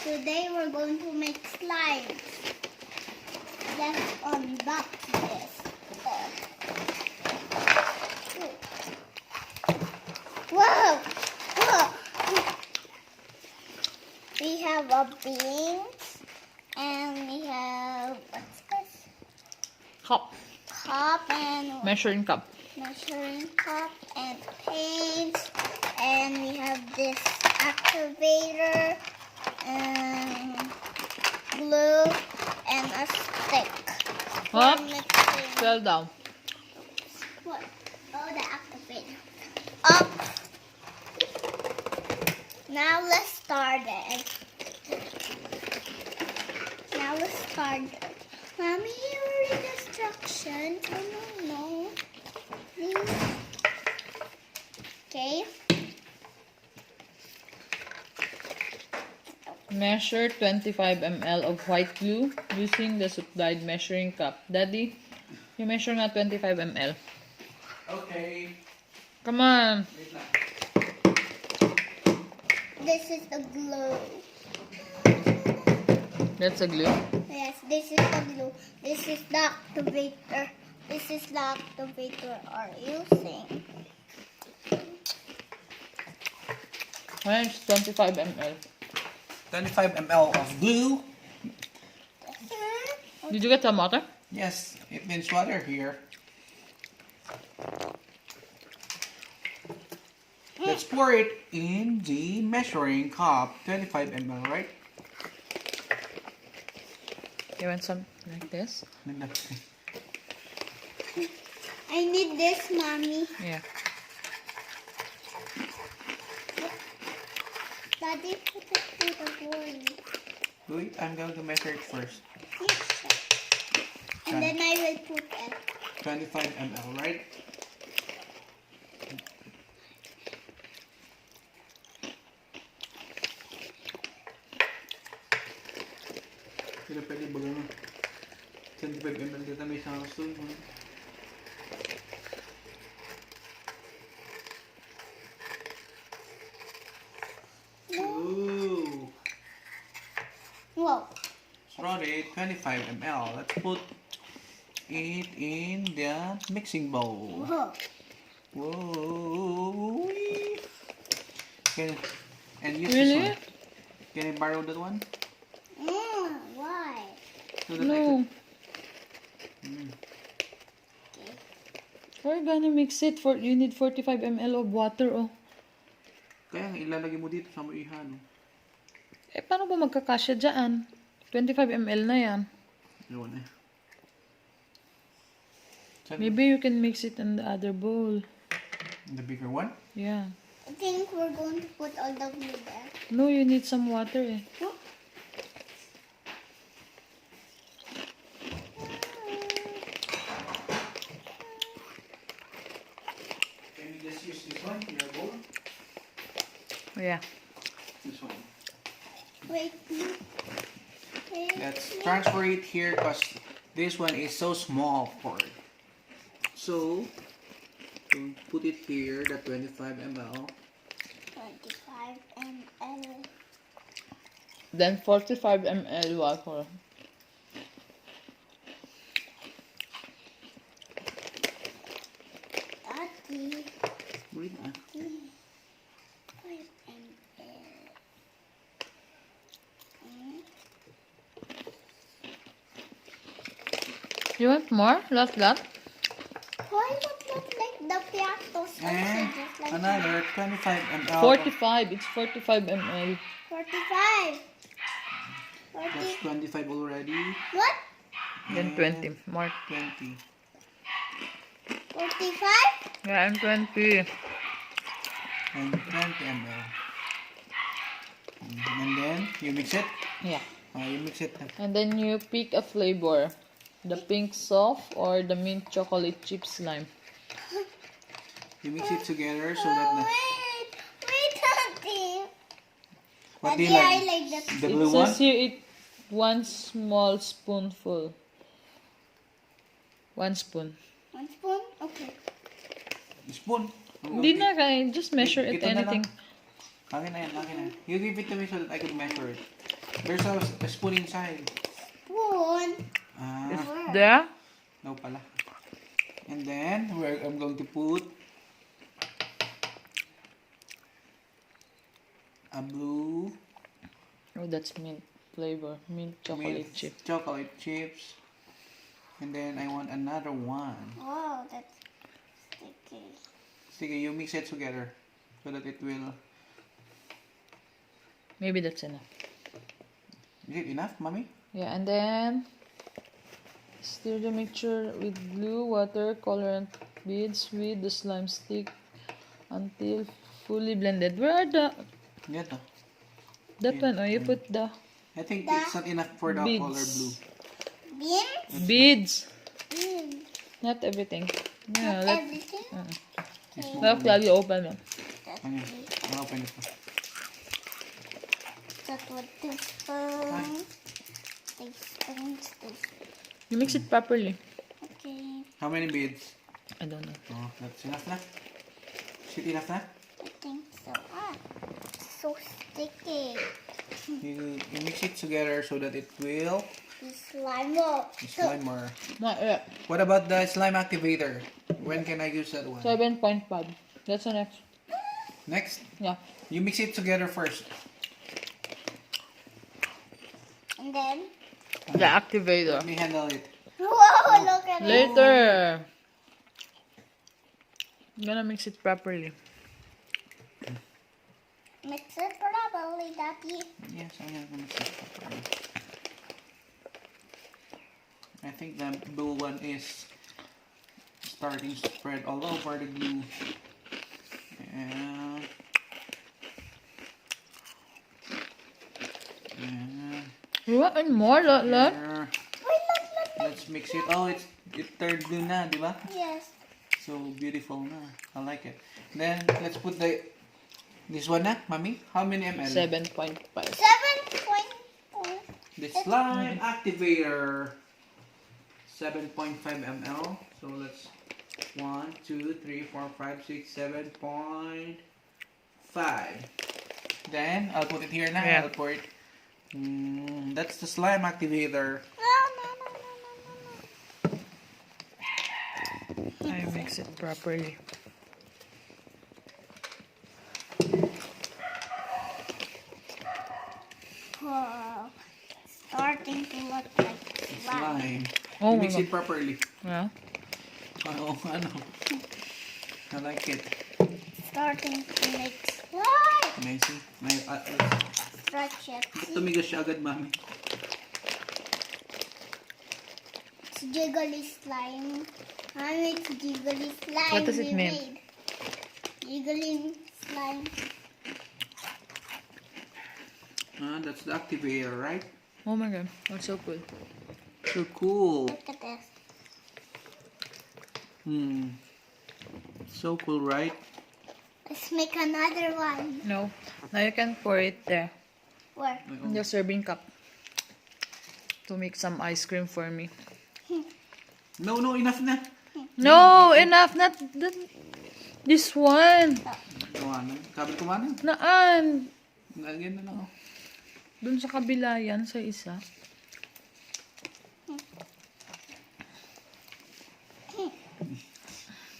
Today we're going to make slimes. Let's unbox this. Whoa! Whoa! We have a beans and we have what's this? Cup. Cup and Measuring cup. measuring cup and paints, and we have this activator and glue and a stick. What? For mixing. Fell down. What? Oh, the activator. Up. Now let's start it. Now let's start it. Mommy, you read instructions. Oh, no. Please. Okay. Measure 25 ml of white glue using the supplied measuring cup. Daddy, you measure nga 25 ml. Okay. Come on. Wait lang. This is the glue. That's a glue. Yes, this is the glue. This is the activator. This is the activator are using. Where is 25 ml? 25 ml of glue. Did you get some water? Yes, it means water here. Let's pour it in the measuring cup. 25 ml, right? You want some like this? I need this, Mommy. Yeah. Daddy, put it to the bowl. Wait, I'm going to measure it first. Yes. And then I will put it. 25 ml, right? Sila pwede ba gano'n? 25 ml dito may isang spoon. Ooh! Whoa. Sorry, 25 ml. Let's put it in the mixing bowl. Whoa. Whoa! Can and use Really? this one. Can I borrow that one? Why? So that I No. could- We're gonna mix it for, you need 45 ml of water, oh. Kaya nga ilalagay mo dito sa iha, no? Eh, paano ba magkakasya dyan? 25 ml na yan. Yun eh. Maybe you can mix it in the other bowl. The bigger one? Yeah. I think we're going to put all the glue there. No, you need some water, eh. Huh? Can we just use this one in your bowl? Oh, yeah. This one. Wait. Wait. Let's transfer it here because this one is so small for it. So, we'll put it here, the 25 ml. 25 ml. Then 45 ml water. Daddy. Wait na. 5 ml. You want more? Like that? Why not look like the piatos? And Just like another 25 ml. 45. It's 45 ml. 45. 40. That's 25 already. What? Then And 20. More. 20. 45? Yeah, and 20. And 20 ml. And then, you mix it. Yeah. You mix it. And then you pick a flavor. The pink soft or the mint chocolate chip slime. You mix it together so Oh, that wait, Daddy. what do Daddy, you I like? like that. The It blue says one? here it 1 small spoonful. 1 spoon. 1 spoon? Okay. Spoon. Hindi na kaya. Just measure it Ito na lang. anything. Akin na yan, akin na. You give it to me so that I can measure it. There's a spoon inside. Spoon. Is Ah, there? no pala. And then, I'm going to put a blue Oh, that's mint flavor. Mint chocolate mint chip. chocolate chips. And then I want another one. Oh, that's sticky. Sige, you mix it together so that it will... Maybe that's enough. Is it enough, mommy? Yeah, and then stir the mixture with glue, water, colorant beads with the slime stick until fully blended. Where are the Yeah, to. that Yeah. one? Oh, you put the I think it's not enough for the Beads. color blue. Beans? beads. Mm. Not everything. Yeah, Not let everything? This let one. you open them. That's Ano? it. I'll open it. That with two spoons. Teaspoons. You mix it properly. Okay. How many beads? I don't know. Oh, that's enough na. Is it enough na? I think so. Ah, so sticky. You mix it together so that it will The slime up. slime more. Not yet. What about the slime activator? When can I use that one? 7.5. That's the next. Next, Yeah. you mix it together first. And then, The activator. Let me handle it. whoa, look at it. Later. I'm gonna mix it properly. Mix it properly, Daddy. Yes, I'm gonna mix it properly. I think the blue one is starting to spread all over the glue. And You want any more, Lola? here. Wait, look. Let's mix it. Oh, it turned blue na, di ba? Yes. So beautiful na. I like it. Then let's put this one na, mommy. How many ml? 7.5. 7.4. The slime activator. 7.5 ml. So let's 1, 2, 3, 4, 5, 6, 7.5. Then I'll put it here now. Yeah. I'll pour it. That's the slime activator. No. I mix it properly. Whoa. Starting to look like slime. Slime. Oh You my mix God. it properly. Yeah. Ano, ano. I like it. Starting to make slime. Amazing. Stretch it. Ba't tumigas siya agad, mami? It's jiggly slime. Mommy, it's jiggly slime. What does it we mean? made. Jiggly slime. That's the activator, right? Oh my God. That's so cool. So cool. Look at this. So cool, right? Let's make another one. No. Now you can pour it there. Where? In the serving cup. To make some ice cream for me. No, enough na. No, enough. Not this one. Kumanan. Sabi kumanan. Naan. Nalagyan na lang ako. Dun sa kabila yan, sa isa.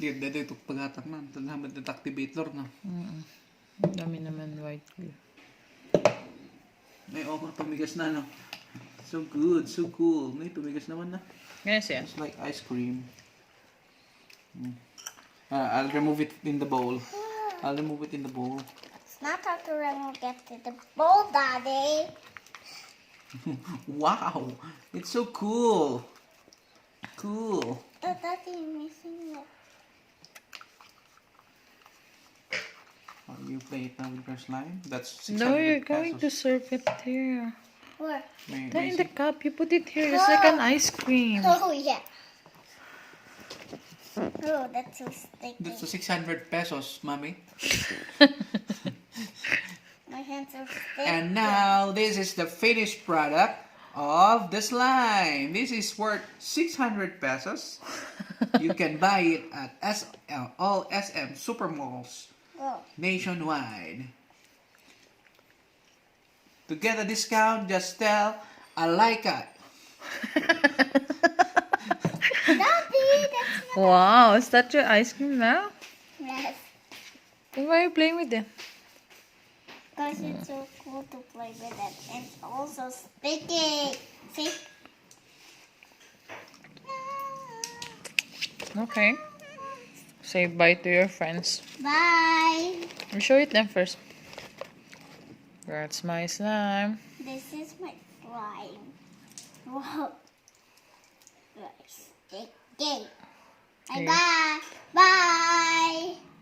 Dito ito paghatak na. Tanaman na activator na. Ang dami naman white glue. May tumigas na, no? So good, so cool. May tumigas naman na. Yes, yeah. It's like ice cream. I'll remove it in the bowl. I'll remove it in the bowl. It's not how to remove it to the bowl, Daddy. Wow! It's so cool. Cool. Daddy, missing it. Oh, you play it now with your slime? That's 600 No, you're going to pesos. serve it here. Where? There in the cup. You put it here. It's like an ice cream. Oh, yeah. Oh, that's so sticky. That's the 600 pesos, mommy. My hands are sticky. And now, this is the finished product of the slime. This is worth 600 pesos. You can buy it at all SM super malls Oh. nationwide. To get a discount, just tell Alikah. Daddy, that's not. Wow, is that your ice cream now? Yes. Then why are you playing with it? Because it's so cool to play with it. It's also sticky. See? Okay. Say bye to your friends. Bye. You show it them first. That's my slime. This is my slime. Whoa. Very sticky. Okay. Bye. Bye.